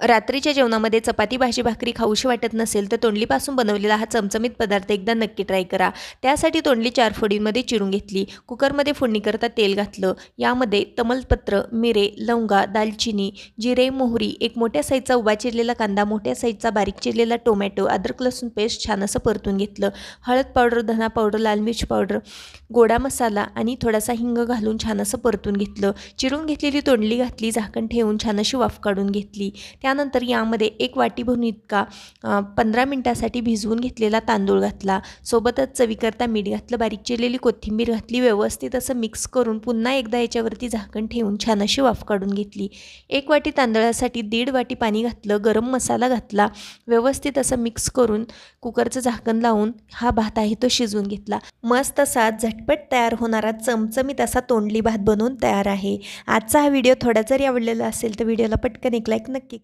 रात्रीच्या जेवणामध्ये चपाती भाजी भाकरी खाऊशी वाटत नसेल तर तोंडलीपासून बनवलेला हा चमचमीत पदार्थ एकदा नक्की ट्राय करा। त्यासाठी तोंडली 4 फोडींमध्ये चिरून घेतली। कुकरमध्ये फोडणीकरता तेल घातलं। यामध्ये तमालपत्र, मिरे, लवंगा, दालचिनी, जिरे, मोहरी, एक मोठ्या साईजचा उभा चिरलेला कांदा, मोठ्या साईजचा बारीक चिरलेला टोमॅटो, अद्रक लसूण पेस्ट छान असं परतून घेतलं। हळद पावडर, धना पावडर, लाल मिर्च पावडर, गोडा मसाला आणि थोडासा हिंग घालून छान असं परतून घेतलं। चिरून घेतलेली तोंडली घातली, झाकण ठेवून छान अशी वाफ काढून घेतली। त्यानंतर यामध्ये 1 वाटी भरून इतका 15 मिनिटांसाठी भिजवून घेतलेला तांदूळ घातला। सोबतच चवीकरता मीठ घातलं, बारीक चिरलेली कोथिंबीर घातली। व्यवस्थित असं मिक्स करून पुन्हा एकदा याच्यावरती झाकण ठेवून छान अशी वाफ काढून घेतली। 1 वाटी तांदळासाठी 1.5 वाटी पाणी घातलं, गरम मसाला घातला। व्यवस्थित असं मिक्स करून कुकरचं झाकण लावून हा भात आहे तो शिजवून घेतला। मस्त असा झटपट तयार होणारा चमचमीत असा तोंडली भात बनवून तयार आहे। आजचा हा व्हिडिओ थोडा जरी आवडलेला असेल तर व्हिडिओला पटकन एक लाईक नक्की करा।